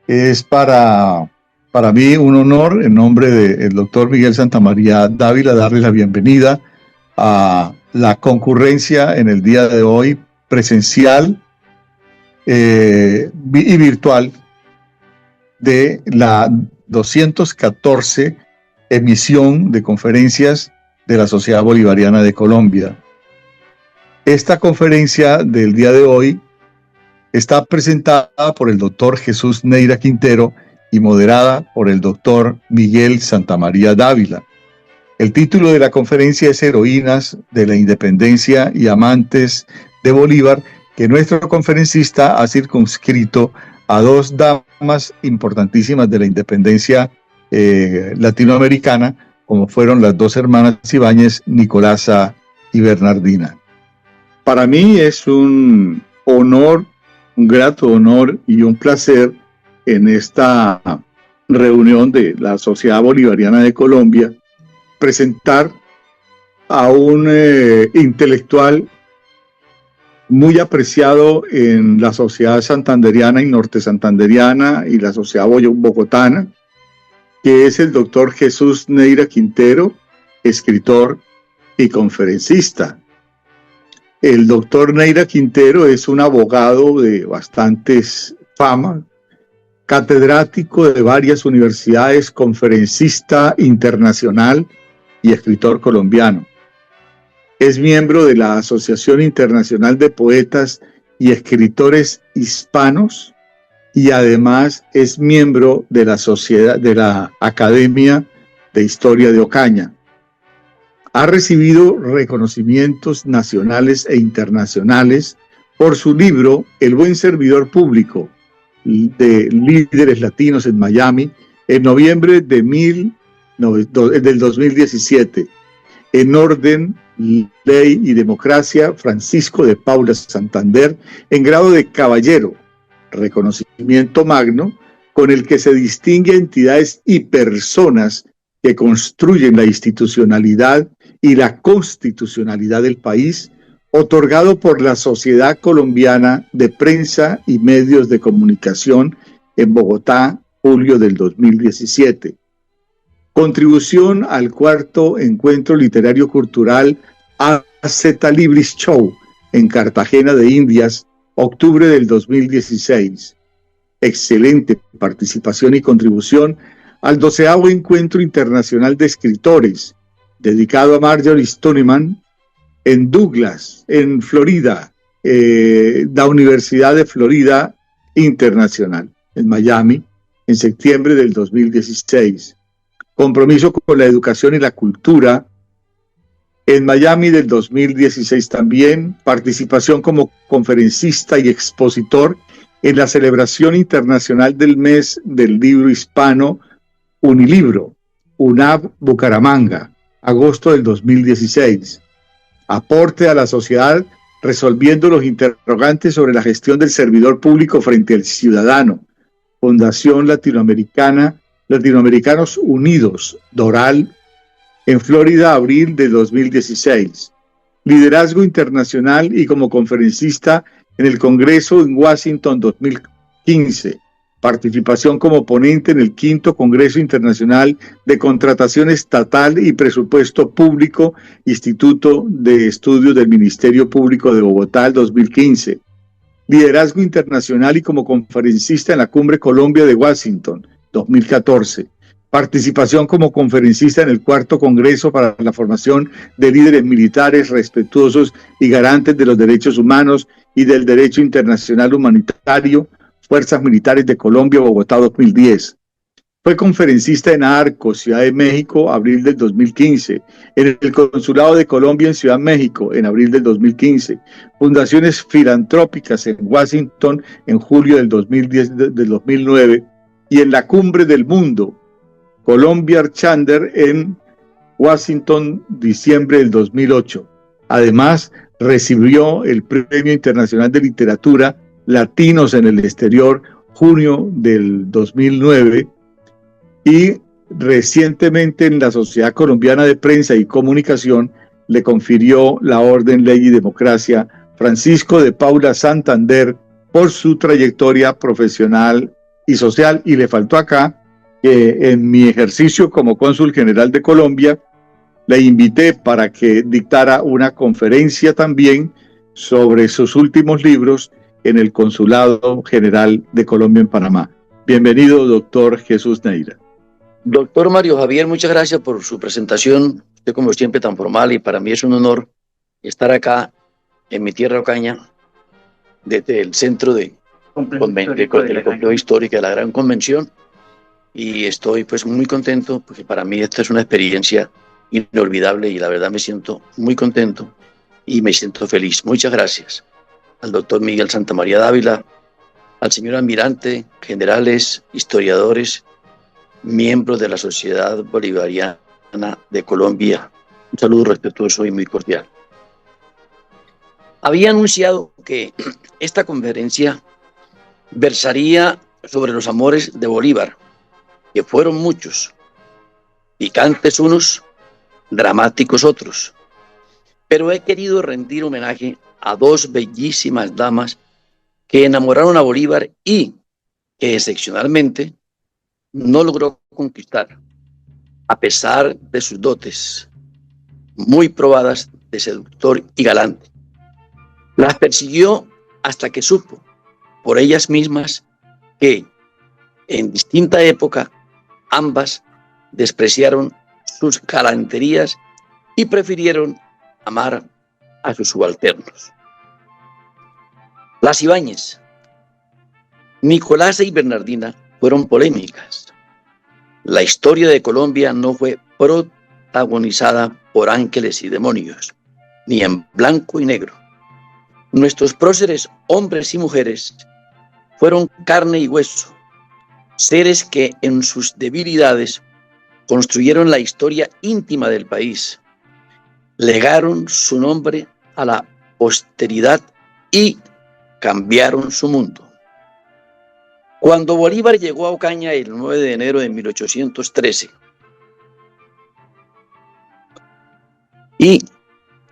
Es para mí un honor, en nombre del doctor Miguel Santamaría Dávila, darle la bienvenida a la concurrencia en el día de hoy, presencial y virtual, de la 214 emisión de conferencias de la Sociedad Bolivariana de Colombia. Esta conferencia del día de hoy está presentada por el doctor Jesús Neira Quintero y moderada por el doctor Miguel Santamaría Dávila. El título de la conferencia es Heroínas de la Independencia y Amantes de Bolívar, que nuestro conferencista ha circunscrito a dos damas importantísimas de la independencia latinoamericana, como fueron las dos hermanas Ibáñez, Nicolasa y Bernardina. Para mí es un honor, un grato honor y un placer en esta reunión de la Sociedad Bolivariana de Colombia presentar a un intelectual muy apreciado en la sociedad santanderiana y norte santanderiana y la sociedad bogotana, que es el doctor Jesús Neira Quintero, escritor y conferencista. El doctor Neira Quintero es un abogado de bastantes fama, catedrático de varias universidades, conferencista internacional y escritor colombiano. Es miembro de la Asociación Internacional de Poetas y Escritores Hispanos y además es miembro de la Academia de Historia de Ocaña. Ha recibido reconocimientos nacionales e internacionales por su libro El Buen Servidor Público, de líderes latinos en Miami, en noviembre del 2017. En Orden, Ley y Democracia, Francisco de Paula Santander, en grado de caballero, reconocimiento magno, con el que se distingue a entidades y personas que construyen la institucionalidad y la constitucionalidad del país, otorgado por la Sociedad Colombiana de Prensa y Medios de Comunicación en Bogotá, julio del 2017. Contribución al cuarto Encuentro Literario Cultural AZ Libris Show en Cartagena de Indias, octubre del 2016. Excelente participación y contribución al 12º Encuentro Internacional de Escritores, dedicado a Marjorie Stoneman, en Douglas, en Florida, la Universidad de Florida Internacional, en Miami, en septiembre del 2016. Compromiso con la educación y la cultura, en Miami del 2016 también. Participación como conferencista y expositor en la celebración internacional del mes del libro hispano Unilibro, UNAB Bucaramanga, agosto del 2016. Aporte a la sociedad resolviendo los interrogantes sobre la gestión del servidor público frente al ciudadano, Fundación Latinoamericanos Unidos, Doral, en Florida, abril de 2016. Liderazgo internacional y como conferencista en el Congreso en Washington 2015. Participación como ponente en el 5º Congreso Internacional de Contratación Estatal y Presupuesto Público, Instituto de Estudios del Ministerio Público de Bogotá, el 2015. Liderazgo internacional y como conferencista en la Cumbre Colombia de Washington, 2014. Participación como conferencista en el 4º Congreso para la Formación de Líderes Militares Respetuosos y Garantes de los Derechos Humanos y del Derecho Internacional Humanitario, Fuerzas Militares de Colombia, Bogotá, 2010. Fue conferencista en ARCO, Ciudad de México, abril del 2015. En el Consulado de Colombia en Ciudad de México, en abril del 2015. Fundaciones filantrópicas en Washington, en julio del 2009. Y en la Cumbre del Mundo, Colombia Chander, en Washington, diciembre del 2008. Además, recibió el Premio Internacional de Literatura Latinos en el Exterior, junio del 2009, y recientemente en la Sociedad Colombiana de Prensa y Comunicación le confirió la Orden Ley y Democracia Francisco de Paula Santander por su trayectoria profesional y social, y le faltó acá que en mi ejercicio como cónsul general de Colombia, le invité para que dictara una conferencia también sobre sus últimos libros en el Consulado General de Colombia en Panamá. Bienvenido, doctor Jesús Neira. Doctor Mario Javier, muchas gracias por su presentación. Usted, como siempre, tan formal, y para mí es un honor estar acá en mi tierra Ocaña, desde el centro del complejo histórico de la Gran Convención, y estoy pues muy contento porque para mí esta es una experiencia inolvidable y la verdad me siento muy contento y me siento feliz. Muchas gracias al doctor Miguel Santamaría Dávila, al señor almirante, generales, historiadores, miembros de la Sociedad Bolivariana de Colombia. Un saludo respetuoso y muy cordial. Había anunciado que esta conferencia versaría sobre los amores de Bolívar, que fueron muchos, picantes unos, dramáticos otros. Pero he querido rendir homenaje a dos bellísimas damas que enamoraron a Bolívar y que excepcionalmente no logró conquistar, a pesar de sus dotes muy probadas de seductor y galante. Las persiguió hasta que supo por ellas mismas que en distinta época ambas despreciaron sus galanterías y prefirieron amar a sus subalternos. Las Ibáñez, Nicolasa y Bernardina, fueron polémicas. La historia de Colombia no fue protagonizada por ángeles y demonios, ni en blanco y negro. Nuestros próceres, hombres y mujeres, fueron carne y hueso, seres que en sus debilidades construyeron la historia íntima del país, legaron su nombre a la posteridad y cambiaron su mundo. Cuando Bolívar llegó a Ocaña el 9 de enero de 1813 y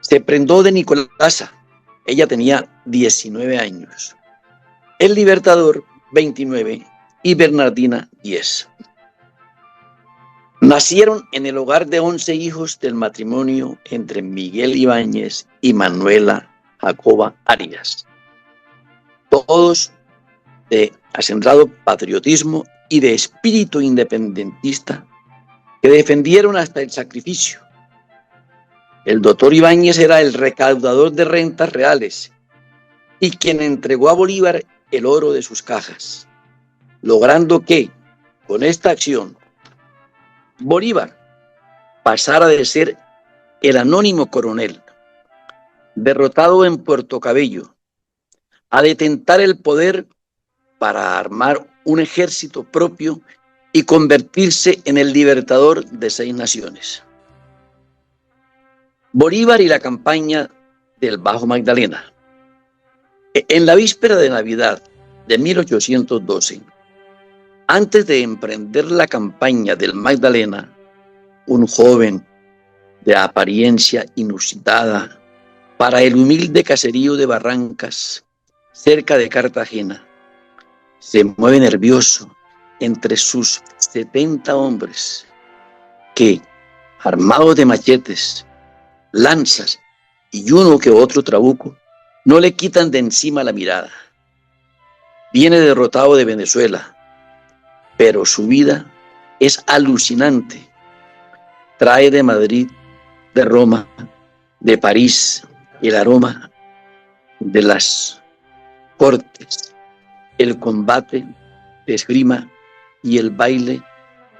se prendó de Nicolasa, ella tenía 19 años, el Libertador 29 y Bernardina 10. Nacieron en el hogar de 11 hijos del matrimonio entre Miguel Ibáñez y Manuela Jacoba Arias, todos de acendrado patriotismo y de espíritu independentista que defendieron hasta el sacrificio. El doctor Ibáñez era el recaudador de rentas reales y quien entregó a Bolívar el oro de sus cajas, logrando que, con esta acción, Bolívar pasara de ser el anónimo coronel, derrotado en Puerto Cabello, a detentar el poder para armar un ejército propio y convertirse en el libertador de 6 naciones. Bolívar y la campaña del Bajo Magdalena. En la víspera de Navidad de 1812, antes de emprender la campaña del Magdalena, un joven de apariencia inusitada para el humilde caserío de Barrancas, cerca de Cartagena, se mueve nervioso entre sus 70 hombres que, armados de machetes, lanzas y uno que otro trabuco, no le quitan de encima la mirada. Viene derrotado de Venezuela, pero su vida es alucinante. Trae de Madrid, de Roma, de París, el aroma de las cortes, el combate de esgrima y el baile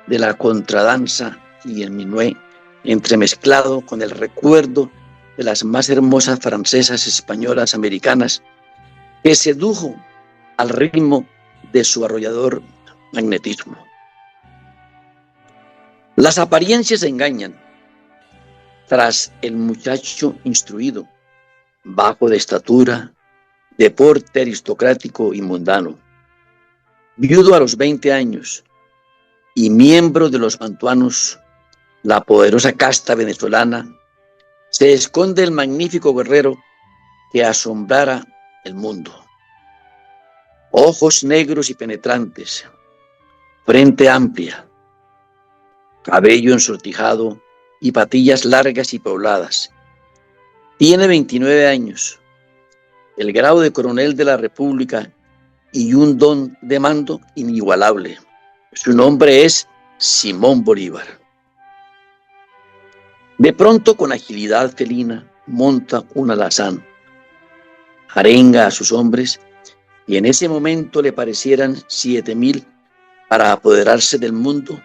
de la contradanza y el minué, entremezclado con el recuerdo de las más hermosas francesas, españolas, americanas, que sedujo al ritmo de su arrollador magnetismo. Las apariencias engañan. Tras el muchacho instruido, bajo de estatura, de porte aristocrático y mundano, viudo a los 20 años y miembro de los mantuanos, la poderosa casta venezolana, se esconde el magnífico guerrero que asombrara el mundo. Ojos negros y penetrantes, frente amplia, cabello ensortijado y patillas largas y pobladas. Tiene 29 años, el grado de coronel de la República y un don de mando inigualable. Su nombre es Simón Bolívar. De pronto, con agilidad felina, monta un alazán, arenga a sus hombres y en ese momento le parecieran 7.000 para apoderarse del mundo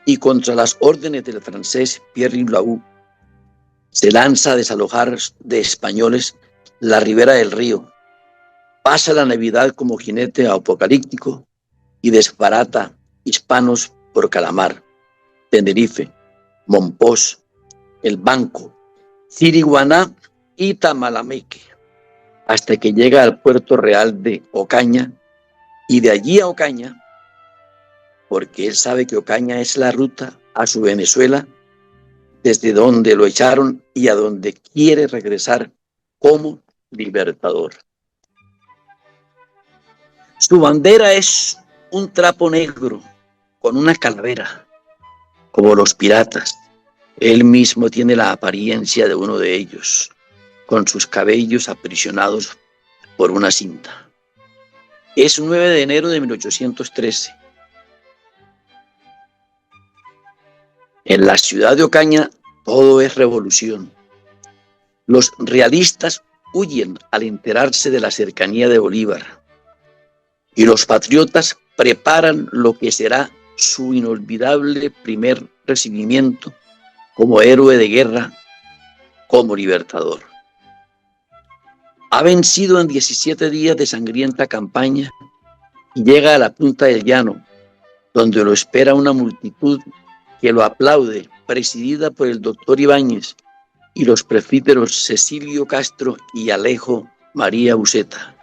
y contra las órdenes del francés Pierre Loaou se lanza a desalojar de españoles la ribera del río, pasa la Navidad como jinete apocalíptico y desbarata hispanos por Calamar, Tenerife, Mompox, El Banco, Ciriguaná y Tamalameque, hasta que llega al puerto real de Ocaña y de allí a Ocaña, porque él sabe que Ocaña es la ruta a su Venezuela, desde donde lo echaron y a donde quiere regresar como libertador. Su bandera es un trapo negro con una calavera, como los piratas. Él mismo tiene la apariencia de uno de ellos, con sus cabellos aprisionados por una cinta. Es 9 de enero de 1813. En la ciudad de Ocaña todo es revolución. Los realistas huyen al enterarse de la cercanía de Bolívar y los patriotas preparan lo que será su inolvidable primer recibimiento como héroe de guerra, como libertador. Ha vencido en 17 días de sangrienta campaña y llega a la punta del llano, donde lo espera una multitud que lo aplaude, presidida por el doctor Ibáñez y los presbíteros Cecilio Castro y Alejo María Uceta.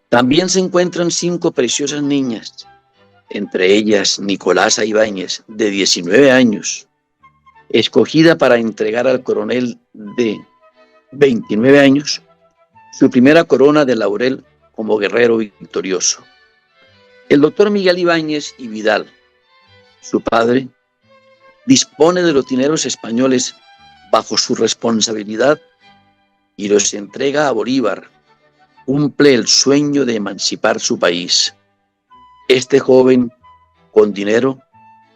También se encuentran 5 preciosas niñas, entre ellas Nicolasa Ibáñez, de 19 años, escogida para entregar al coronel de 29 años su primera corona de laurel como guerrero victorioso. El doctor Miguel Ibáñez y Vidal, su padre, dispone de los dineros españoles bajo su responsabilidad y los entrega a Bolívar. Cumple el sueño de emancipar su país. Este joven, con dinero,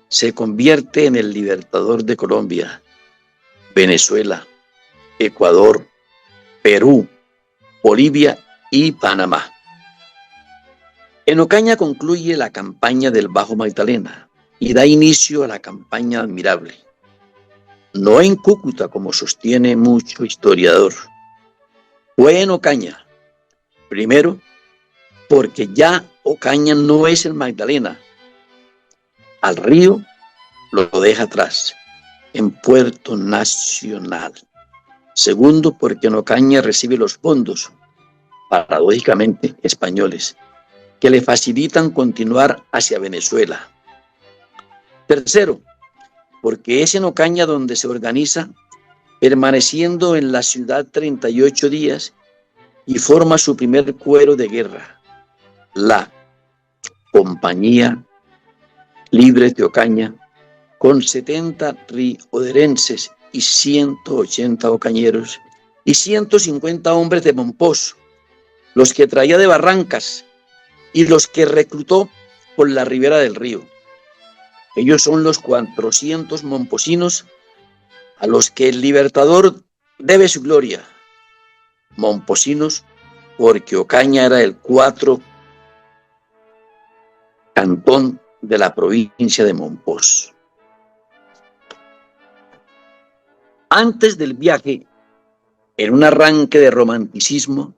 se convierte en el libertador de Colombia, Venezuela, Ecuador, Perú, Bolivia y Panamá. En Ocaña concluye la campaña del Bajo Magdalena y da inicio a la campaña admirable. No en Cúcuta, como sostiene mucho historiador. Fue en Ocaña. Primero, porque ya Ocaña no es el Magdalena. Al río lo deja atrás, en Puerto Nacional. Segundo, porque en Ocaña recibe los fondos, paradójicamente españoles, que le facilitan continuar hacia Venezuela. Tercero, porque es en Ocaña donde se organiza, permaneciendo en la ciudad 38 días y forma su primer cuero de guerra, la Compañía Libres de Ocaña, con 70 rioderenses y 180 ocañeros y 150 hombres de Mompox, los que traía de Barrancas y los que reclutó por la ribera del río. Ellos son los 400 momposinos a los que el libertador debe su gloria. Momposinos porque Ocaña era el 4 cantón de la provincia de Mompox. Antes del viaje, en un arranque de romanticismo,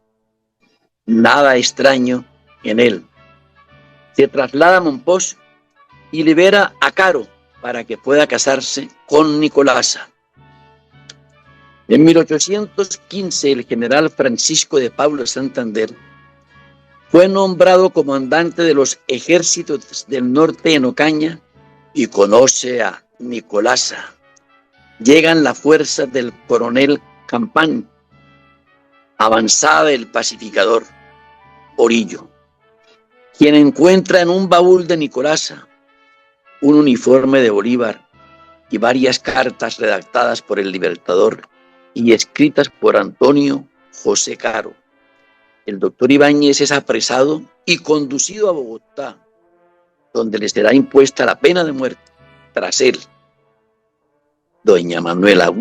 nada extraño en él, se traslada a Mompox y libera a Caro para que pueda casarse con Nicolasa. En 1815, el general Francisco de Paula Santander fue nombrado comandante de los ejércitos del norte en Ocaña y conoce a Nicolasa. Llegan las fuerzas del coronel Campán, avanzada del pacificador Orillo, quien encuentra en un baúl de Nicolasa un uniforme de Bolívar y varias cartas redactadas por el Libertador y escritas por Antonio José Caro. El doctor Ibáñez es apresado y conducido a Bogotá, donde le será impuesta la pena de muerte. Tras él, doña Manuela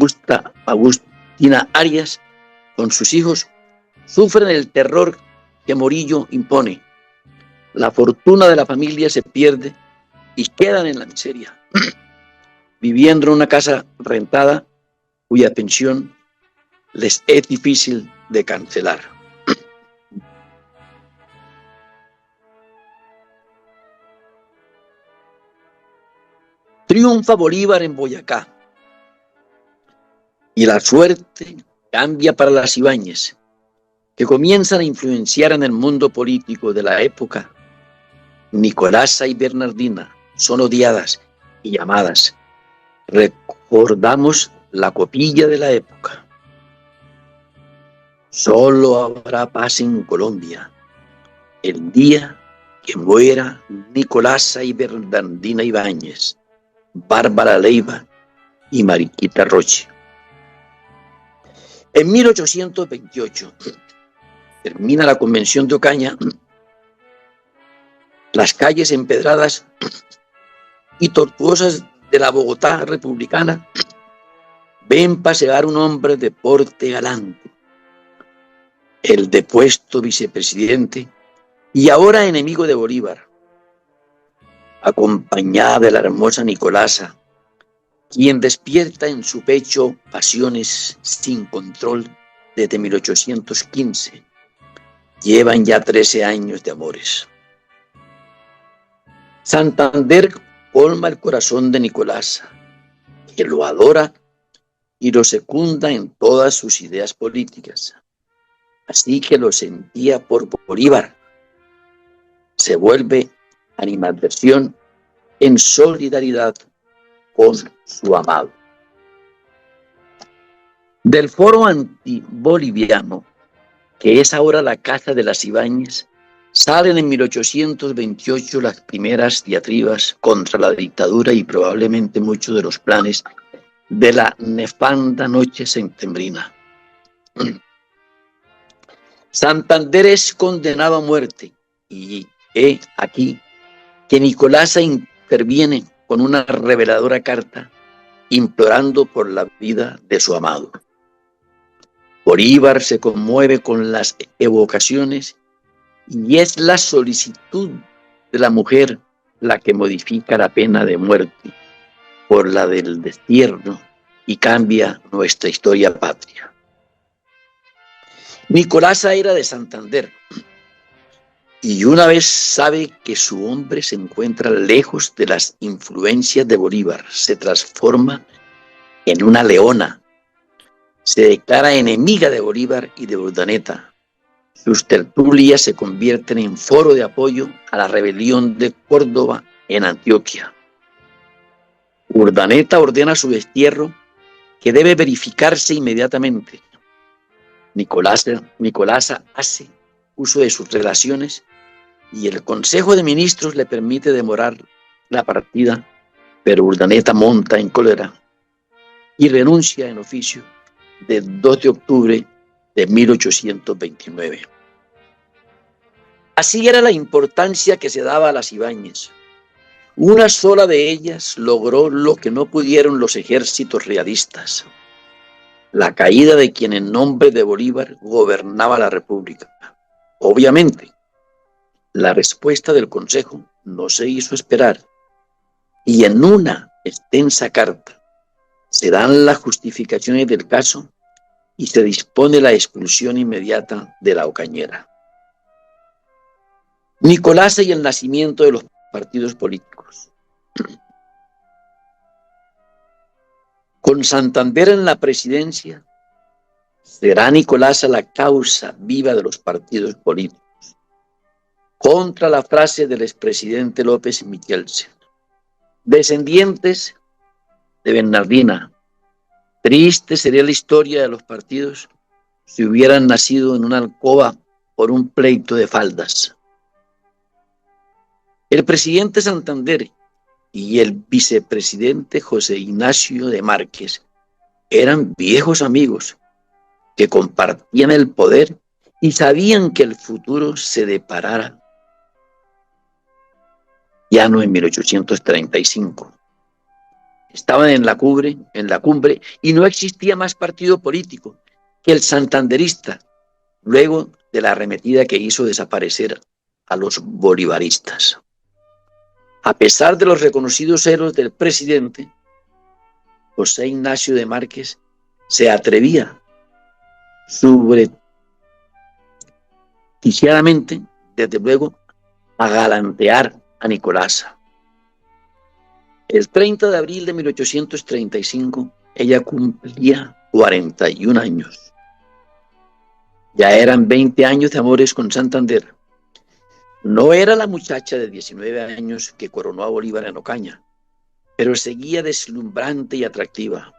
Agustina Arias, con sus hijos, sufren el terror que Morillo impone. La fortuna de la familia se pierde y quedan en la miseria, viviendo en una casa rentada cuya pensión les es difícil de cancelar. Triunfa Bolívar en Boyacá y la suerte cambia para las Ibáñez, que comienzan a influenciar en el mundo político de la época. Nicolasa y Bernardina son odiadas y llamadas. Recordamos la copilla de la época. Solo habrá paz en Colombia el día que muera Nicolasa y Bernardina Ibáñez, Bárbara Leiva y Mariquita Roche. En 1828 termina la Convención de Ocaña. Las calles empedradas y tortuosas de la Bogotá republicana ven pasear un hombre de porte galante, el depuesto vicepresidente y ahora enemigo de Bolívar, acompañada de la hermosa Nicolasa, quien despierta en su pecho pasiones sin control desde 1815. Llevan ya 13 años de amores. Santander colma el corazón de Nicolasa, que lo adora y lo secunda en todas sus ideas políticas. Así que lo sentía por Bolívar. Se vuelve animadversión en solidaridad con su amado. Del foro antiboliviano, que es ahora la Casa de las Ibáñez, salen en 1828 las primeras diatribas contra la dictadura y probablemente muchos de los planes de la nefanda noche septembrina. Santander es condenado a muerte y he aquí que Nicolasa interviene con una reveladora carta implorando por la vida de su amado. Bolívar se conmueve con las evocaciones y es la solicitud de la mujer la que modifica la pena de muerte por la del destierro y cambia nuestra historia patria. Nicolasa era de Santander y una vez sabe que su hombre se encuentra lejos de las influencias de Bolívar, se transforma en una leona, se declara enemiga de Bolívar y de Urdaneta. Sus tertulias se convierten en foro de apoyo a la rebelión de Córdoba en Antioquia. Urdaneta ordena su destierro, que debe verificarse inmediatamente. Nicolasa hace uso de sus relaciones y el Consejo de Ministros le permite demorar la partida, pero Urdaneta monta en cólera y renuncia en oficio del 2 de octubre de 1829. Así era la importancia que se daba a las Ibáñez. Una sola de ellas logró lo que no pudieron los ejércitos realistas: la caída de quien en nombre de Bolívar gobernaba la República. Obviamente, la respuesta del Consejo no se hizo esperar y en una extensa carta se dan las justificaciones del caso y se dispone la expulsión inmediata de la Ocañera. Nicolasa y el nacimiento de los partidos políticos. Con Santander en la presidencia, será Nicolasa la causa viva de los partidos políticos, contra la frase del expresidente López Michelsen. Descendientes de Bernardina, triste sería la historia de los partidos si hubieran nacido en una alcoba por un pleito de faldas. El presidente Santander y el vicepresidente José Ignacio de Márquez eran viejos amigos que compartían el poder y sabían que el futuro se deparara ya no en 1835. Estaban en la cumbre y no existía más partido político que el santanderista, luego de la arremetida que hizo desaparecer a los bolivaristas. A pesar de los reconocidos celos del presidente, José Ignacio de Márquez se atrevía subrepticiamente, desde luego, a galantear a Nicolasa. El 30 de abril de 1835, ella cumplía 41 años. Ya eran 20 años de amores con Santander. No era la muchacha de 19 años que coronó a Bolívar en Ocaña, pero seguía deslumbrante y atractiva.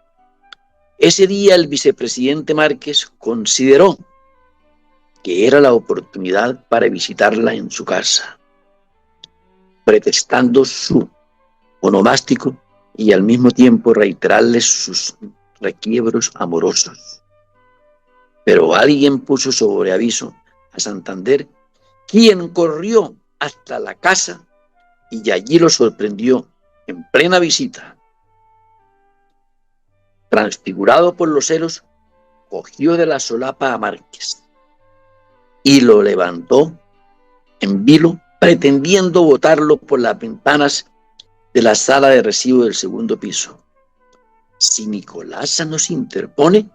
Ese día el vicepresidente Márquez consideró que era la oportunidad para visitarla en su casa, pretextando su onomástico y al mismo tiempo reiterarle sus requiebros amorosos. Pero alguien puso sobre aviso a Santander, quien corrió hasta la casa y allí lo sorprendió en plena visita. Transfigurado por los celos, cogió de la solapa a Márquez y lo levantó en vilo, pretendiendo botarlo por las ventanas de la sala de recibo del segundo piso. Si Nicolasa no se interpone,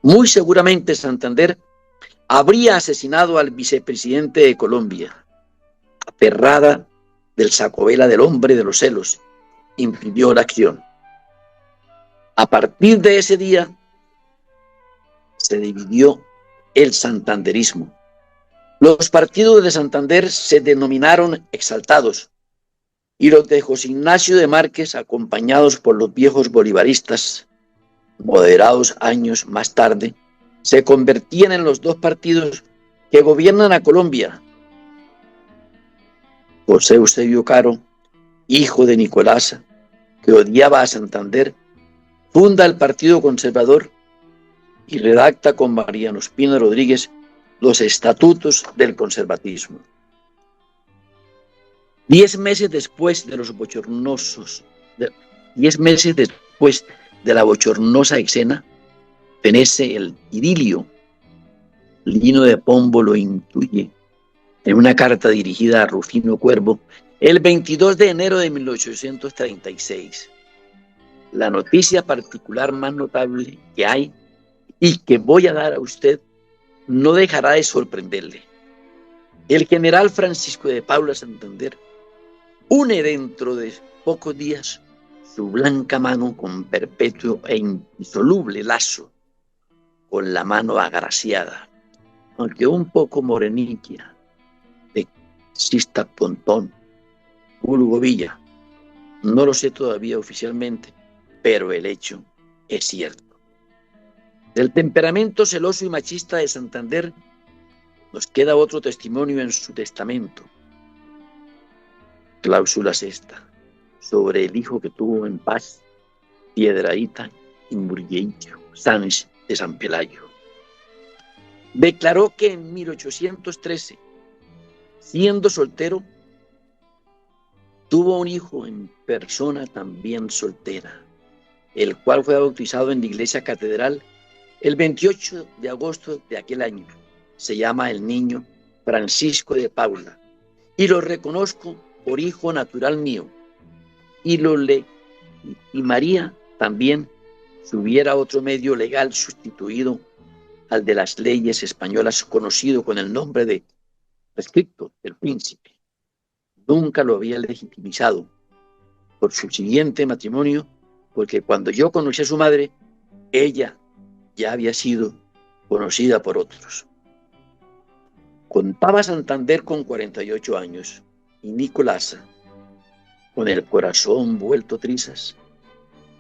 muy seguramente Santander habría asesinado al vicepresidente de Colombia. Aferrada del sacovela del hombre de los celos, impidió la acción. A partir de ese día se dividió el santanderismo. Los partidos de Santander se denominaron exaltados y los de José Ignacio de Márquez, acompañados por los viejos bolivaristas, moderados años más tarde, se convertían en los dos partidos que gobiernan a Colombia. José Eusebio Caro, hijo de Nicolasa, que odiaba a Santander, funda el Partido Conservador y redacta con Mariano Espina Rodríguez los estatutos del conservatismo. 10 meses después de la bochornosa escena, fenece el idilio. Lino de Pombo lo intuye en una carta dirigida a Rufino Cuervo el 22 de enero de 1836. La noticia particular más notable que hay y que voy a dar a usted no dejará de sorprenderle. El general Francisco de Paula Santander une dentro de pocos días su blanca mano con perpetuo e indisoluble lazo con la mano agraciada, aunque un poco moreniquia, de Sista Pontón, vulgo Villa. No lo sé todavía oficialmente, pero el hecho es cierto. Del temperamento celoso y machista de Santander nos queda otro testimonio en su testamento. Cláusula sexta, sobre el hijo que tuvo en paz, Piedrahíta y Murgueillo Sánchez de San Pelayo. Declaró que en 1813, siendo soltero, tuvo un hijo en persona también soltera, el cual fue bautizado en la iglesia catedral el 28 de agosto de aquel año. Se llama el niño Francisco de Paula y lo reconozco por hijo natural mío. Y María también, si hubiera otro medio legal sustituido al de las leyes españolas, conocido con el nombre de prescripto del príncipe. Nunca lo había legitimizado por su siguiente matrimonio, porque cuando yo conocí a su madre, ella ya había sido conocida por otros. Contaba Santander con 48 años y Nicolasa, con el corazón vuelto trizas,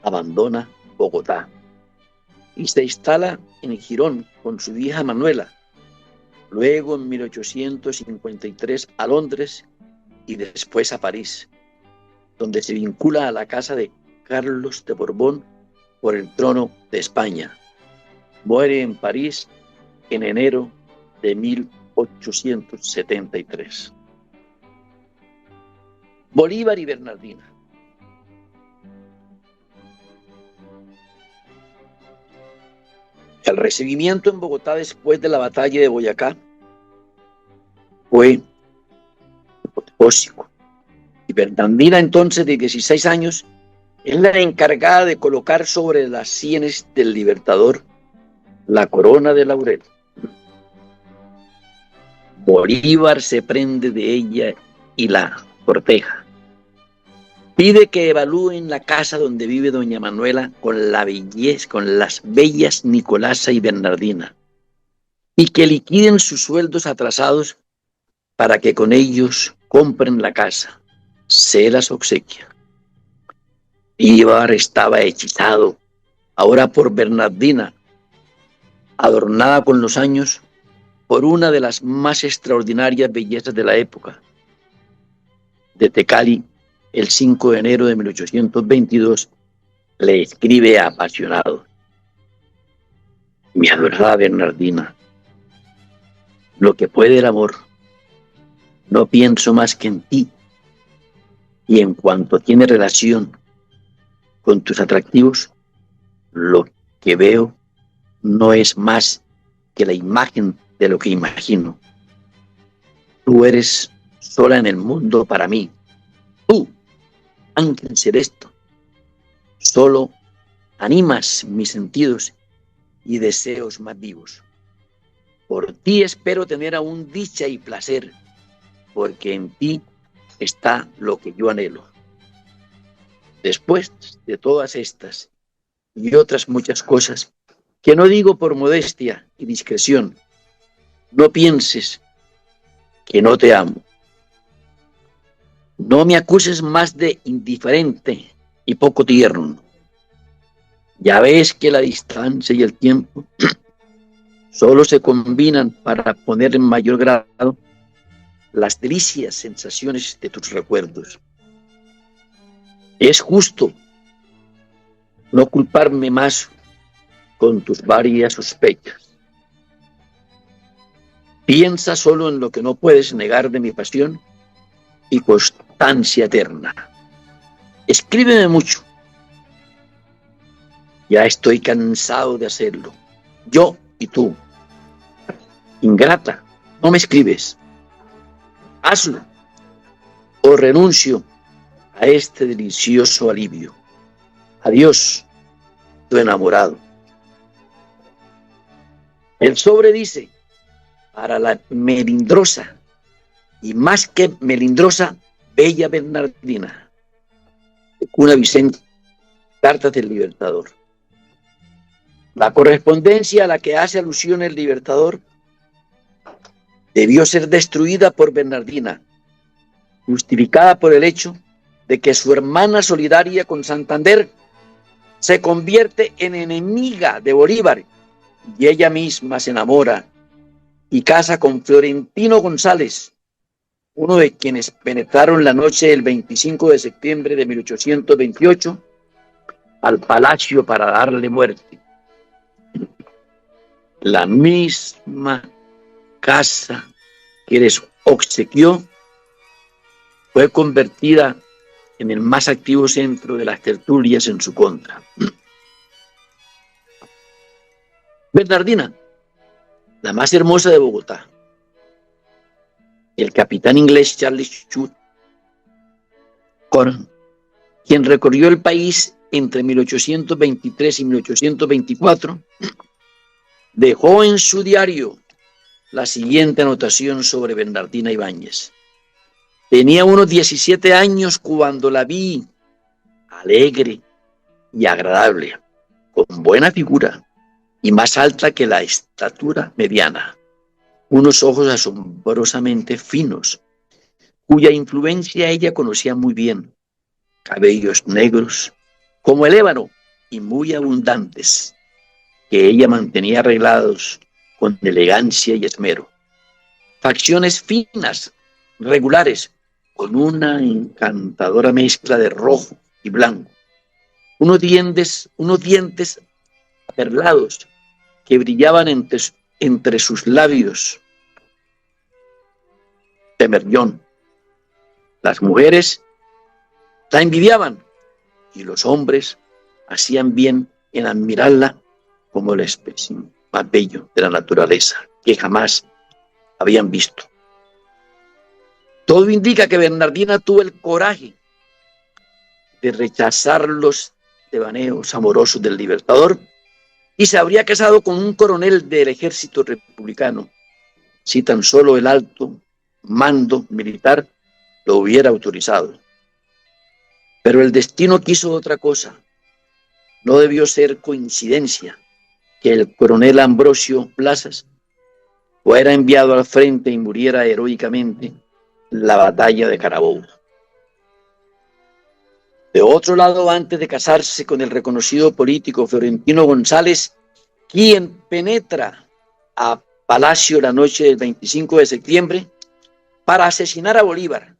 abandona Bogotá y se instala en Girón con su hija Manuela, luego en 1853 a Londres y después a París. donde se vincula a la casa de Carlos de Borbón por el trono de España. Muere en París en enero de 1873. Bolívar y Bernardina. El recibimiento en Bogotá después de la batalla de Boyacá fue apoteósico. Y Bernardina, entonces de 16 años, es la encargada de colocar sobre las sienes del Libertador la corona de laurel. Bolívar se prende de ella y la corteja. Pide que evalúen la casa donde vive doña Manuela con las bellas Nicolasa y Bernardina, y que liquiden sus sueldos atrasados para que con ellos compren la casa. Se las obsequia. Bolívar estaba hechizado ahora por Bernardina, adornada con los años por una de las más extraordinarias bellezas de la época. Desde Cali, el 5 de enero de 1822, le escribe apasionado: mi adorada Bernardina, lo que puede el amor, no pienso más que en ti, y en cuanto tiene relación con tus atractivos, lo que veo no es más que la imagen de lo que imagino. Tú eres sola en el mundo para mí. Tú, ángel celeste, solo animas mis sentidos y deseos más vivos. Por ti espero tener aún dicha y placer, porque en ti está lo que yo anhelo. Después de todas estas y otras muchas cosas, que no digo por modestia y discreción, no pienses que no te amo. No me acuses más de indiferente y poco tierno. Ya ves que la distancia y el tiempo solo se combinan para poner en mayor grado las delicias sensaciones de tus recuerdos. Es justo no culparme más con tus varias sospechas. Piensa solo en lo que no puedes negar de mi pasión y constancia eterna. Escríbeme mucho. Ya estoy cansado de hacerlo. Yo y tú. Ingrata, no me escribes. Hazlo o renuncio a este delicioso alivio. Adiós, tu enamorado. El sobre dice: para la melindrosa, y más que melindrosa, bella Bernardina. Cuna Vicente, Cartas del Libertador. La correspondencia a la que hace alusión el Libertador debió ser destruida por Bernardina, justificada por el hecho de que su hermana solidaria con Santander se convierte en enemiga de Bolívar y ella misma se enamora y casa con Florentino González, uno de quienes penetraron la noche del 25 de septiembre de 1828 al palacio para darle muerte. La misma casa que les obsequió fue convertida en el más activo centro de las tertulias en su contra. Bernardina, la más hermosa de Bogotá. El capitán inglés Charles Chute, quien recorrió el país entre 1823 y 1824, dejó en su diario la siguiente anotación sobre Bernardina Ibáñez. Tenía unos 17 años cuando la vi, alegre y agradable, con buena figura y más alta que la estatura mediana, unos ojos asombrosamente finos, cuya influencia ella conocía muy bien, cabellos negros como el ébano y muy abundantes, que ella mantenía arreglados con elegancia y esmero, facciones finas, regulares, con una encantadora mezcla de rojo y blanco, unos dientes perlados que brillaban entre sus labios de merlón. Las mujeres la envidiaban y los hombres hacían bien en admirarla como la especie más bello de la naturaleza que jamás habían visto. Todo indica que Bernardina tuvo el coraje de rechazar los devaneos amorosos del Libertador y se habría casado con un coronel del ejército republicano si tan solo el alto mando militar lo hubiera autorizado. Pero el destino quiso otra cosa. No debió ser coincidencia que el coronel Ambrosio Plazas fuera enviado al frente y muriera heroicamente en la batalla de Carabobo. De otro lado, antes de casarse con el reconocido político Florentino González, quien penetra a Palacio la noche del 25 de septiembre para asesinar a Bolívar,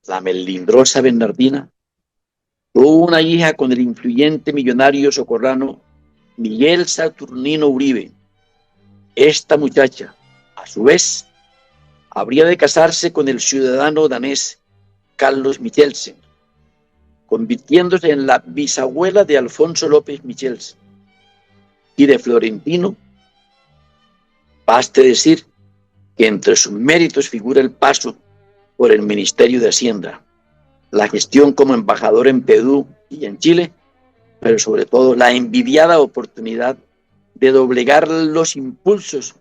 la melindrosa Bernardina tuvo una hija con el influyente millonario socorrano Miguel Saturnino Uribe. Esta muchacha, a su vez, habría de casarse con el ciudadano danés Carlos Michelsen, convirtiéndose en la bisabuela de Alfonso López Michelsen. Y de Florentino, baste decir que entre sus méritos figura el paso por el Ministerio de Hacienda, la gestión como embajador en Perú y en Chile, pero sobre todo la envidiada oportunidad de doblegar los impulsos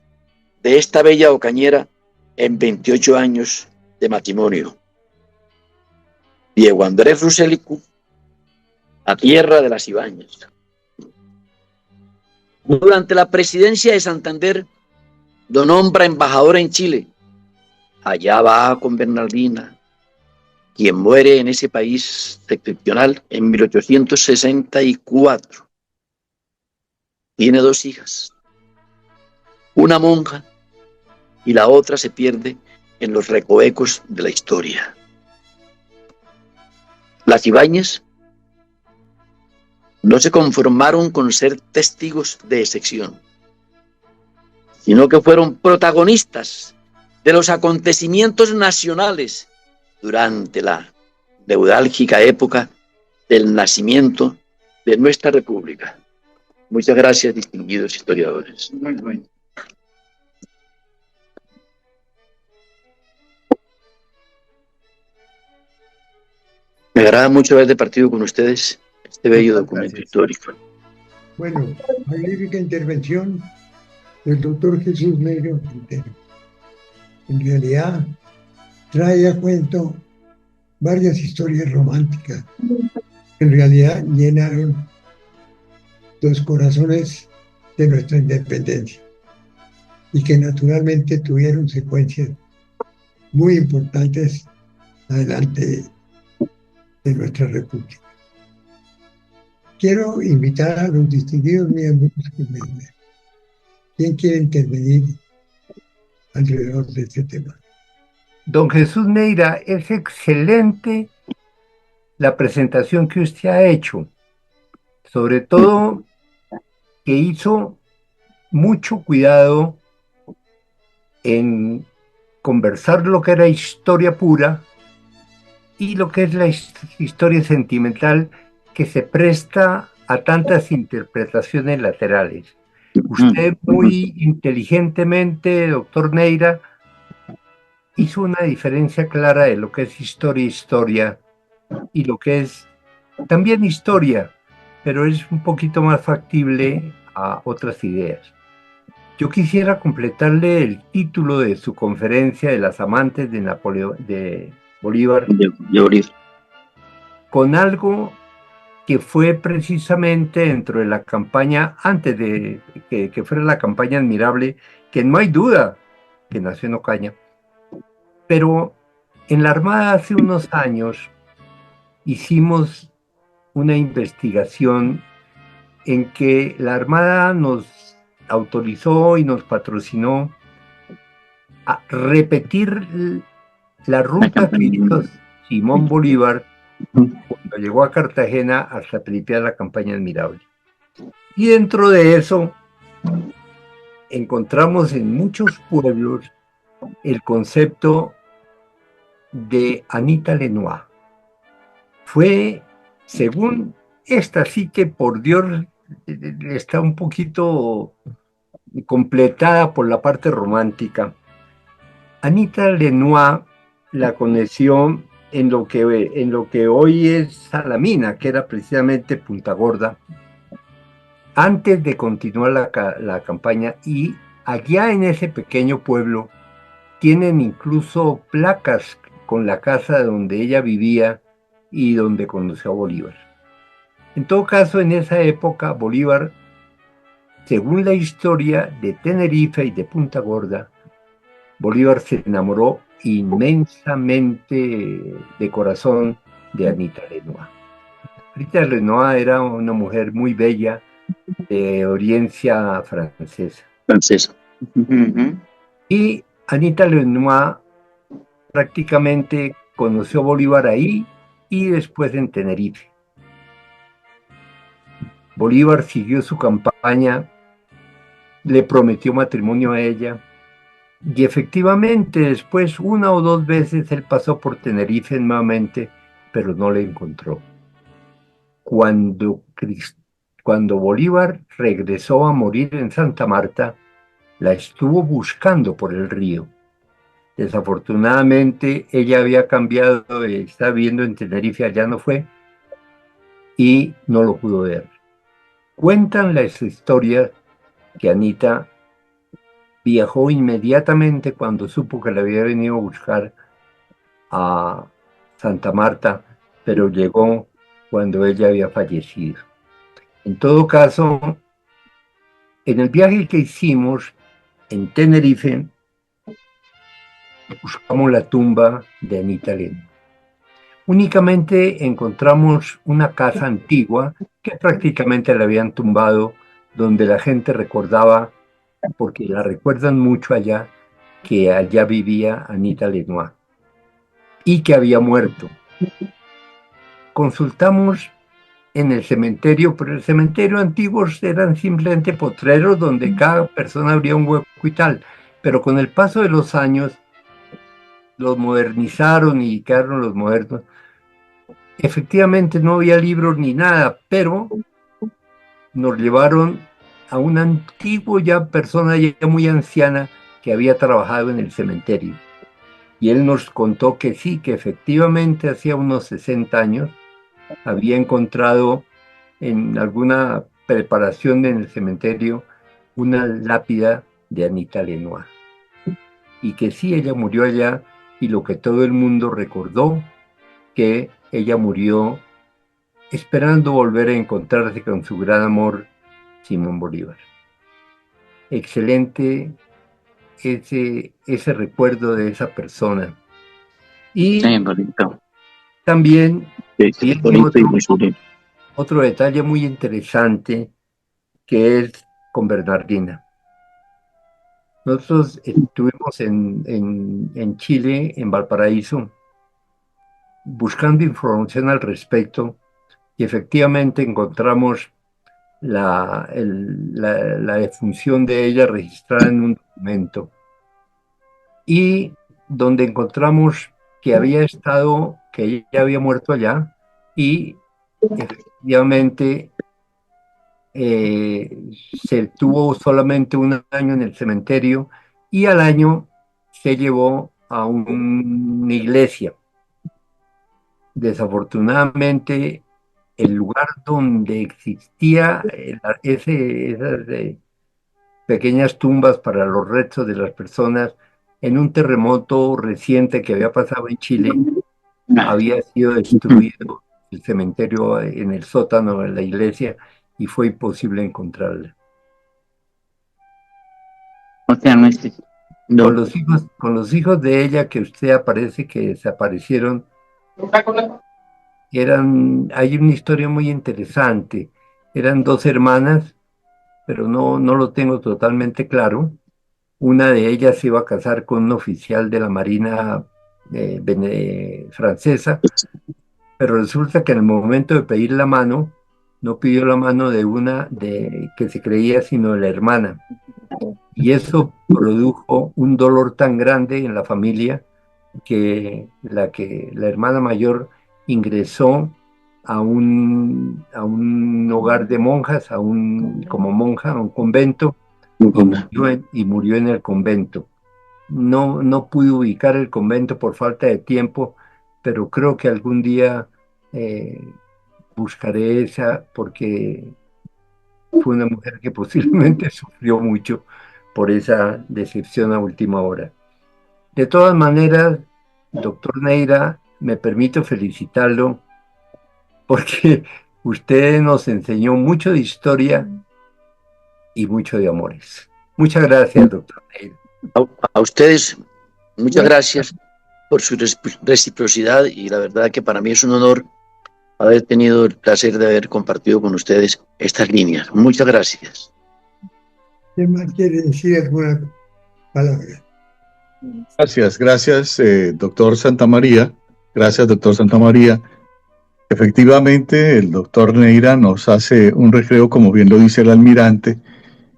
de esta bella ocañera en 28 años de matrimonio. Diego Andrés Ruselicu, a tierra de las Ibáñez. Durante la presidencia de Santander, lo nombra embajador en Chile. Allá va con Bernardina, quien muere en ese país septentrional en 1864. Tiene 2 hijas, una monja y la otra se pierde en los recovecos de la historia. Las Ibáñez no se conformaron con ser testigos de excepción, sino que fueron protagonistas de los acontecimientos nacionales durante la neurálgica época del nacimiento de nuestra República. Muchas gracias, distinguidos historiadores. Muy bueno. Me agrada mucho haber departido con ustedes este bello documento histórico. Bueno, magnífica intervención del doctor Jesús Neira Quintero. En realidad, trae a cuento varias historias románticas que en realidad llenaron los corazones de nuestra independencia y que naturalmente tuvieron secuencias muy importantes adelante de nuestra república. Quiero invitar a los distinguidos miembros que me ven. ¿Quién quiere intervenir alrededor de este tema? Don Jesús Neira, es excelente la presentación que usted ha hecho, sobre todo que hizo mucho cuidado en conversar lo que era historia pura y lo que es la historia sentimental que se presta a tantas interpretaciones laterales. Usted muy inteligentemente, doctor Neira, hizo una diferencia clara de lo que es historia y lo que es también historia, pero es un poquito más factible a otras ideas. Yo quisiera completarle el título de su conferencia de las amantes de Bolívar con algo que fue precisamente dentro de la campaña, antes de que fuera la campaña admirable, que no hay duda que nació en Ocaña, pero en la Armada hace unos años hicimos una investigación en que la Armada nos autorizó y nos patrocinó a repetir la ruta que hizo Simón Bolívar cuando llegó a Cartagena hasta pilipiar la campaña admirable. Y dentro de eso encontramos en muchos pueblos el concepto de Anita Lenoir. Fue, según esta sí que por Dios está un poquito completada por la parte romántica. Anita Lenoir la conoció en lo que hoy es Salamina, que era precisamente Punta Gorda, antes de continuar la campaña, y allá en ese pequeño pueblo tienen incluso placas con la casa donde ella vivía y donde conoció a Bolívar. En todo caso, en esa época, Bolívar, según la historia de Tenerife y de Punta Gorda, Bolívar se enamoró inmensamente de corazón de Anita Lenoir. Anita Lenoir era una mujer muy bella, de oriencia francesa. Y Anita Lenoir prácticamente conoció a Bolívar ahí y después en Tenerife. Bolívar siguió su campaña, le prometió matrimonio a ella, y efectivamente después 1 o 2 veces él pasó por Tenerife nuevamente, pero no le encontró. Cuando Bolívar regresó a morir en Santa Marta, la estuvo buscando por el río. Desafortunadamente ella había cambiado, estaba viviendo en Tenerife, allá no fue, y no lo pudo ver. Cuentan las historias que Anita viajó inmediatamente cuando supo que la había venido a buscar a Santa Marta, pero llegó cuando ella había fallecido. En todo caso, en el viaje que hicimos en Tenerife, buscamos la tumba de Anita Lenoir. Únicamente encontramos una casa antigua que prácticamente la habían tumbado, donde la gente recordaba, porque la recuerdan mucho allá, que allá vivía Anita Lenoir y que había muerto. Consultamos en el cementerio, pero el cementerio antiguos eran simplemente potreros donde cada persona abría un hueco y tal, pero con el paso de los años los modernizaron y quedaron los modernos. Efectivamente no había libros ni nada, pero nos llevaron a un antiguo persona ya muy anciana que había trabajado en el cementerio. Y él nos contó que sí, que efectivamente hacía unos 60 años había encontrado en alguna preparación en el cementerio una lápida de Anita Lenoir. Y que sí, ella murió allá, y lo que todo el mundo recordó, que ella murió esperando volver a encontrarse con su gran amor, Simón Bolívar. Excelente ese recuerdo de esa persona. Y Sí, bonito. también Sí, bonito y muy sutil. otro detalle muy interesante que es con Bernardina. Nosotros estuvimos en Chile, en Valparaíso, buscando información al respecto, y efectivamente encontramos la defunción de ella registrada en un documento, y donde encontramos que ella había muerto allá, y efectivamente se tuvo solamente 1 año en el cementerio, y al año se llevó a una iglesia. Desafortunadamente, el lugar donde existía esas pequeñas tumbas para los restos de las personas, en un terremoto reciente que había pasado en Chile, había sido destruido el cementerio en el sótano de la iglesia, y fue imposible encontrarla. O sea, no es... No. Con los hijos de ella que usted aparece que desaparecieron, hay una historia muy interesante. Eran 2 hermanas, pero no lo tengo totalmente claro. Una de ellas se iba a casar con un oficial de la Marina francesa, pero resulta que en el momento de pedir la mano, no pidió la mano de una de que se creía, sino de la hermana. Y eso produjo un dolor tan grande en la familia que la hermana mayor ingresó a un hogar de monjas, como monja, a un convento, y murió en el convento. No pude ubicar el convento por falta de tiempo, pero creo que algún día eh, buscaré esa, porque fue una mujer que posiblemente sufrió mucho por esa decepción a última hora. De todas maneras, doctor Neira, me permito felicitarlo porque usted nos enseñó mucho de historia y mucho de amores. Muchas gracias, doctor Neira. A ustedes, muchas gracias por su reciprocidad y la verdad que para mí es un honor haber tenido el placer de haber compartido con ustedes estas líneas. Muchas gracias. ¿Quién más quiere decir alguna palabra? Gracias, doctor Santamaría. Gracias, doctor Santamaría. Efectivamente, el doctor Neira nos hace un recreo, como bien lo dice el almirante,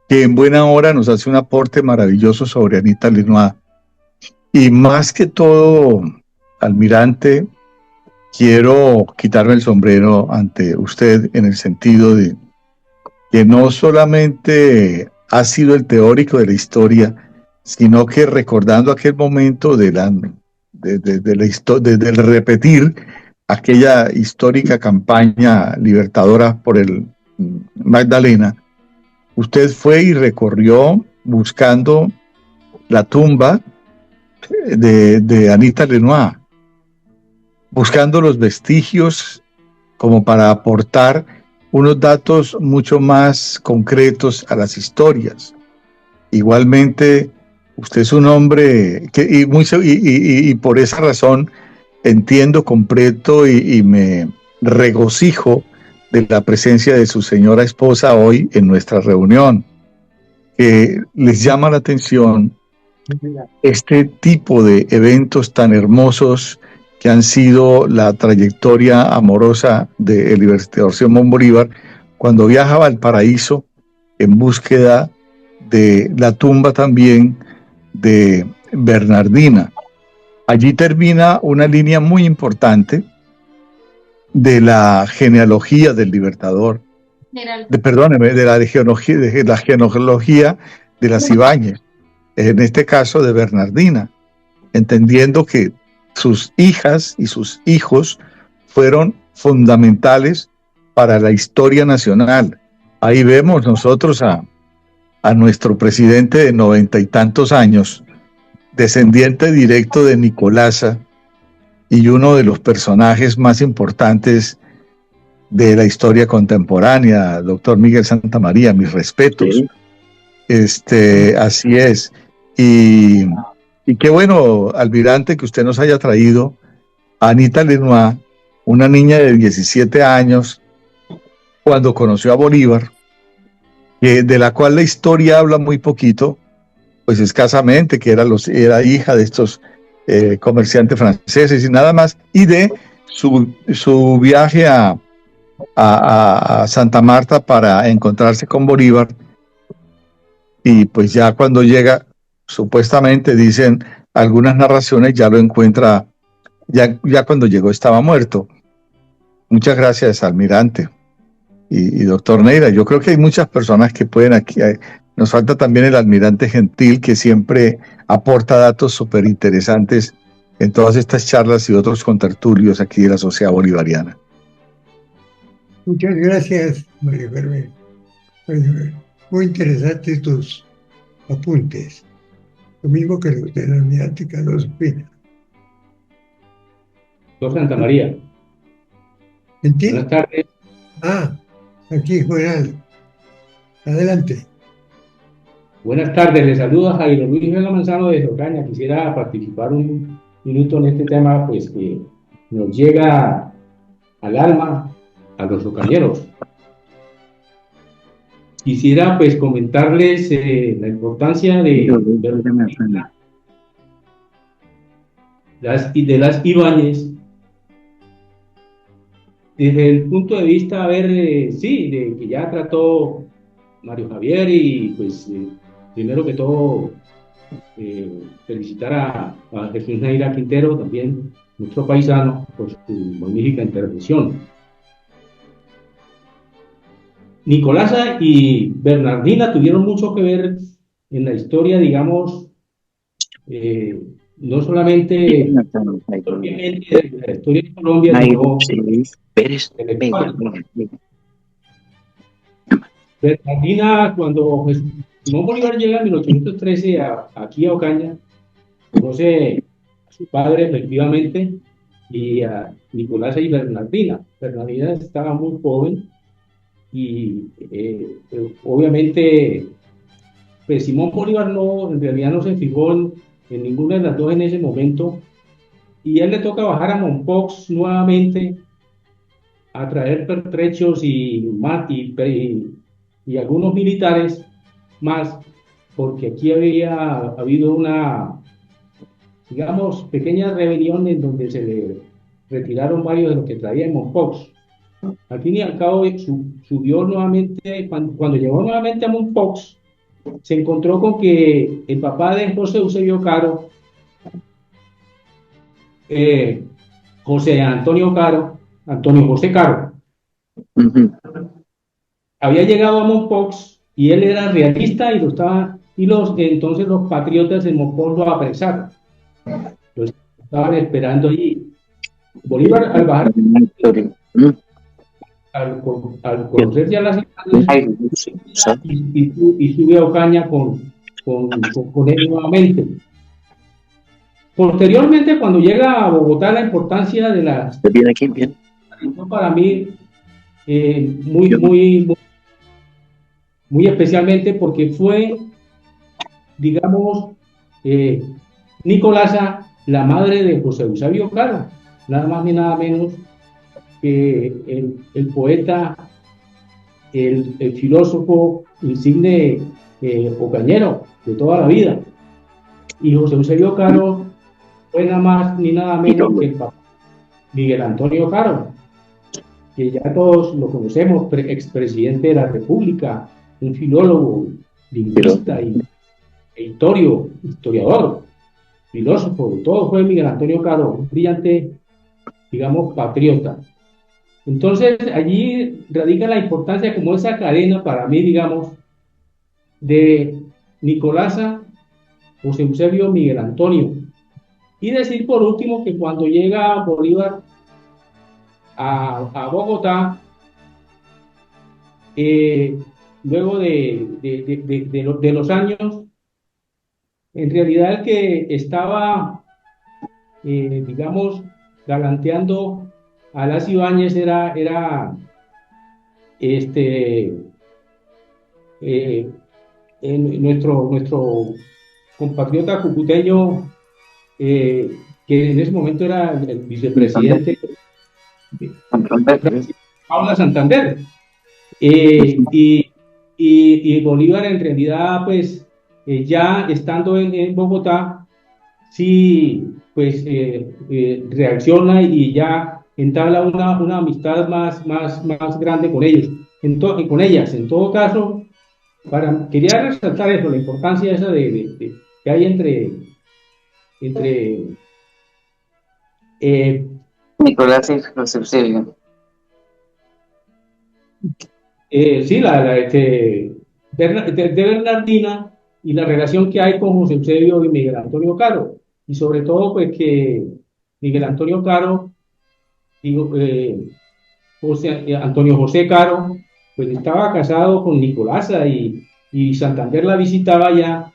que en buena hora nos hace un aporte maravilloso sobre Anita Lenoir. Y más que todo, almirante, quiero quitarme el sombrero ante usted en el sentido de que no solamente ha sido el teórico de la historia, sino que recordando aquel momento del repetir aquella histórica campaña libertadora por el Magdalena, usted fue y recorrió buscando la tumba de Anita Lenoir, buscando los vestigios como para aportar unos datos mucho más concretos a las historias. Igualmente, usted es un hombre y por esa razón entiendo completo y me regocijo de la presencia de su señora esposa hoy en nuestra reunión, que les llama la atención este tipo de eventos tan hermosos que han sido la trayectoria amorosa del libertador Simón Bolívar cuando viajaba al paraíso en búsqueda de la tumba también de Bernardina. Allí termina una línea muy importante de la genealogía del libertador, de la genealogía de las Ibáñez, en este caso de Bernardina, entendiendo que sus hijas y sus hijos fueron fundamentales para la historia nacional. Ahí vemos nosotros a nuestro presidente de 90 y tantos años, descendiente directo de Nicolasa y uno de los personajes más importantes de la historia contemporánea, doctor Miguel Santamaría, mis respetos. Sí. Así es. Y qué bueno, almirante, que usted nos haya traído a Anita Lenoir, una niña de 17 años, cuando conoció a Bolívar, de la cual la historia habla muy poquito, pues escasamente, que era hija de estos comerciantes franceses y nada más, y de su viaje a Santa Marta para encontrarse con Bolívar, y pues ya cuando llega, supuestamente dicen algunas narraciones, ya lo encuentra, ya cuando llegó estaba muerto. Muchas gracias, almirante y doctor Neira. Yo creo que hay muchas personas que pueden aquí. Nos falta también el almirante Gentil, que siempre aporta datos súper interesantes en todas estas charlas y otros contertulios aquí de la Sociedad Bolivariana. Muchas gracias, María Carmen. Muy interesantes tus apuntes. Lo mismo que los del almirante Carlos Pina. Doctor Santamaría. ¿Entiendes? Buenas tardes. Aquí Juan. Adelante. Buenas tardes, le saluda Jairo Luis Vega Manzano de Ocaña. Quisiera participar un minuto en este tema, pues que nos llega al alma a los ocañeros. Quisiera pues comentarles la importancia de de las Ibáñez, desde el punto de vista, a ver, sí, de que ya trató Mario Javier y pues primero que todo felicitar a Jesús Neira Quintero, también nuestro paisano, por su magnífica intervención. Nicolasa y Bernardina tuvieron mucho que ver en la historia, digamos, no solamente obviamente de la historia de Colombia, sino Bernardina, cuando Simón Bolívar llega en 1813 aquí a Ocaña, conoce a su padre efectivamente y a Nicolasa y Bernardina. Bernardina estaba muy joven y obviamente pues Simón Bolívar en realidad no se fijó en ninguna de las dos en ese momento, y a él le toca bajar a Mompox nuevamente a traer pertrechos y algunos militares más, porque aquí había habido una, digamos, pequeña rebelión en donde se le retiraron varios de los que traía en Mompox. Al fin y al cabo subió nuevamente, cuando llegó nuevamente a Mompox, se encontró con que el papá de José Eusebio Caro, José Antonio José Caro, había llegado a Mompox y él era realista y entonces los patriotas de Mompox lo apresaron. Lo estaban esperando allí. Bolívar, al bajar, al conocer ya las imágenes y sube a Ocaña con él nuevamente. Posteriormente, cuando llega a Bogotá, la importancia de las... Bien aquí, bien. Para mí, muy especialmente porque fue, digamos, Nicolasa, la madre de José Eusebio Caro, nada más ni nada menos que el poeta, el filósofo insigne ocañero de toda la vida. Y José Eusebio Caro fue nada más ni nada menos que el papá Miguel Antonio Caro, que ya todos lo conocemos, expresidente de la República, un filólogo, lingüista y historiador, filósofo, de todo fue Miguel Antonio Caro, un brillante, digamos, patriota. Entonces, allí radica la importancia como esa cadena para mí, digamos, de Nicolasa, José Eusebio, Miguel Antonio. Y decir por último que cuando llega Bolívar a Bogotá, luego de los años, en realidad el que estaba, digamos, galanteando a las Ibáñez era nuestro compatriota cucuteño, que en ese momento era el vicepresidente Paula Santander, y Bolívar en realidad pues ya estando en Bogotá sí pues reacciona y ya entabla una amistad más grande con ellos, con ellas. En todo caso, quería resaltar eso, la importancia esa que hay entre Nicolás y José Eusebio. Sí, de Bernardina y la relación que hay con José Eusebio y Miguel Antonio Caro, y sobre todo pues que Miguel Antonio Caro Antonio José Caro pues estaba casado con Nicolasa y Santander la visitaba ya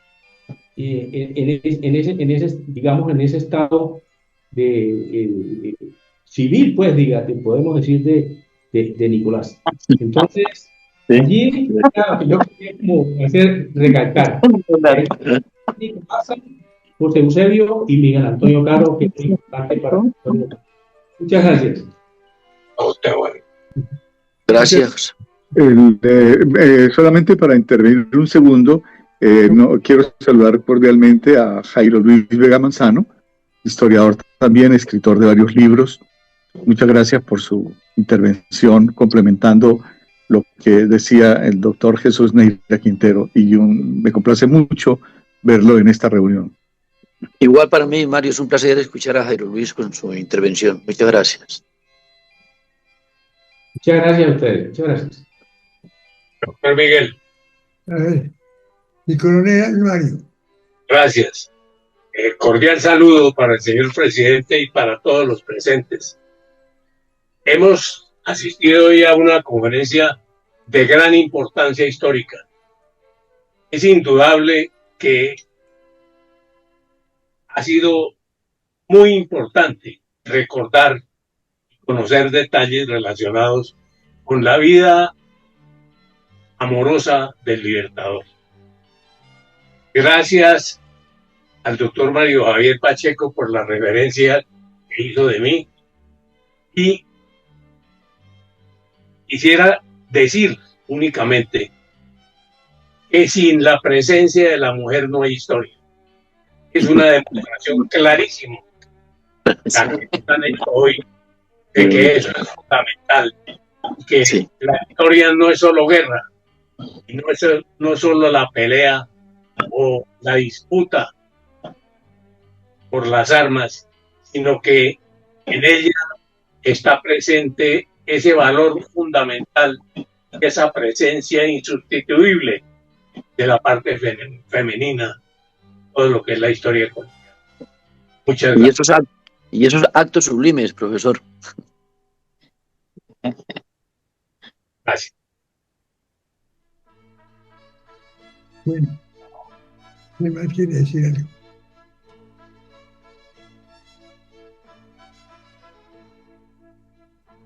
en ese digamos en ese estado de civil, pues podemos decir de Nicolás. Entonces allí yo quería como recalcar Nicolás, José Eusebio y Miguel Antonio Caro, que es importante para nosotros. Muchas gracias. Gracias. Solamente para intervenir un segundo, no quiero saludar cordialmente a Jairo Luis Vega Manzano, historiador también, escritor de varios libros. Muchas gracias por su intervención, complementando lo que decía el doctor Jesús Neira Quintero, y me complace mucho verlo en esta reunión. Igual para mí, Mario, es un placer escuchar a Jairo Luis con su intervención. Muchas gracias. Muchas gracias a ustedes. Muchas gracias. Doctor Miguel. A ver, mi coronel Mario. Gracias. Cordial saludo para el señor presidente y para todos los presentes. Hemos asistido hoy a una conferencia de gran importancia histórica. Es indudable que ha sido muy importante recordar y conocer detalles relacionados con la vida amorosa del Libertador. Gracias al doctor Mario Javier Pacheco por la reverencia que hizo de mí, y quisiera decir únicamente que sin la presencia de la mujer no hay historia. Es una demostración clarísima la que están hecho hoy de que eso es fundamental, que sí, la historia no es solo guerra, y no es solo la pelea o la disputa por las armas, sino que en ella está presente ese valor fundamental, esa presencia insustituible de la parte femenina, todo lo que es la historia colombiana. Muchas gracias. Y esos actos sublimes, profesor. Gracias. Bueno, ¿qué más quiere decir algo?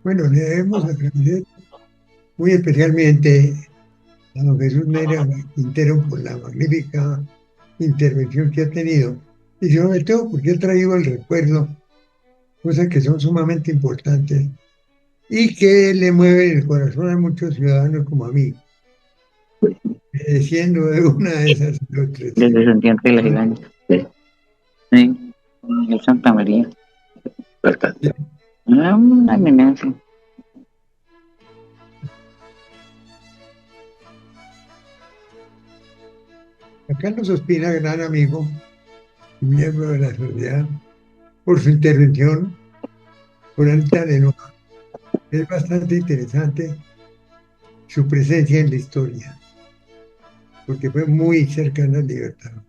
Bueno, le debemos agradecer muy especialmente a don Jesús Neira Quintero por la magnífica intervención que ha tenido, y sobre todo porque ha traído el recuerdo, cosas que son sumamente importantes y que le mueven el corazón a muchos ciudadanos como a mí, siendo de una de esas los tres. Desde Santiago de la Gigante. Sí, el Santa María. Una amenaza. A Carlos Ospina, gran amigo y miembro de la sociedad, por su intervención, por alta de no. Es bastante interesante su presencia en la historia, porque fue muy cercana al Libertador.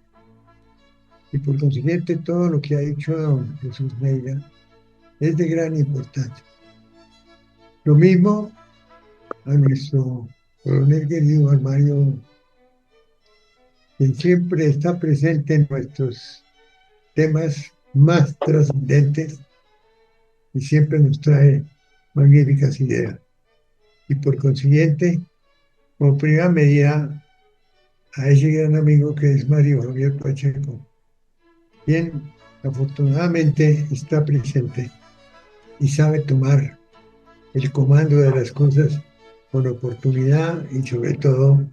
Y por consiguiente, todo lo que ha dicho don Jesús Neira es de gran importancia. Lo mismo a nuestro coronel querido Mario, quien siempre está presente en nuestros temas más trascendentes y siempre nos trae magníficas ideas. Y por consiguiente, como primera medida, a ese gran amigo que es Mario Javier Pacheco, quien afortunadamente está presente y sabe tomar el comando de las cosas con oportunidad y sobre todo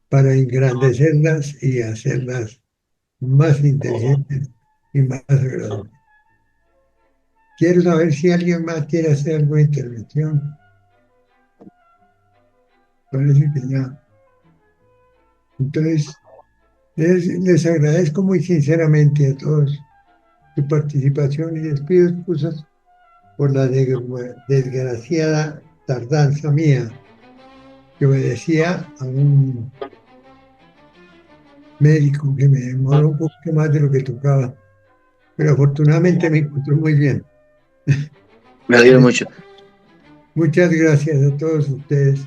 para engrandecerlas y hacerlas más inteligentes y más agradables. Quiero saber si alguien más quiere hacer alguna intervención. Parece que ya. Entonces, les agradezco muy sinceramente a todos su participación y les pido excusas por la desgraciada tardanza mía, que obedecía a un médico que me demoró un poco más de lo que tocaba, pero afortunadamente me encontró muy bien. Me alegro mucho. Muchas gracias a todos ustedes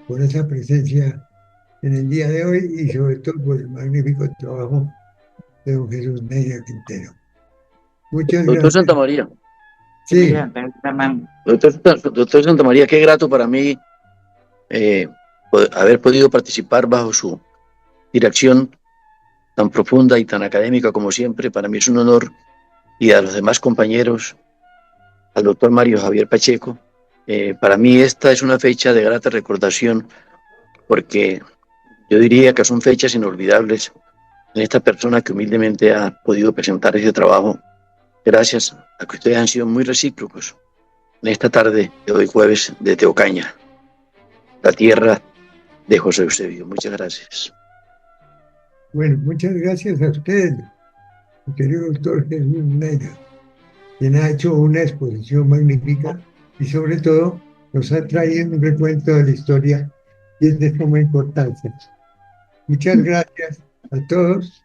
por esa presencia en el día de hoy y sobre todo por el magnífico trabajo de don Jesús Neira Quintero. Muchas Doctor gracias. Santa María. Sí. Doctor Santa María, qué grato para mí haber podido participar bajo su dirección tan profunda y tan académica como siempre. Para mí es un honor, y a los demás compañeros, al doctor Mario Javier Pacheco. Para mí esta es una fecha de grata recordación, porque yo diría que son fechas inolvidables en esta persona que humildemente ha podido presentar ese trabajo gracias a que ustedes han sido muy recíprocos en esta tarde de hoy jueves de Teocaña, la tierra de José Eusebio. Muchas gracias. Bueno, muchas gracias a usted, mi querido doctor Jesús Neira, quien ha hecho una exposición magnífica y sobre todo nos ha traído un recuento de la historia y es de suma importancia. Muchas gracias a todos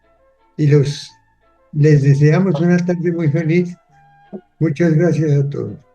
y les deseamos una tarde muy feliz. Muchas gracias a todos.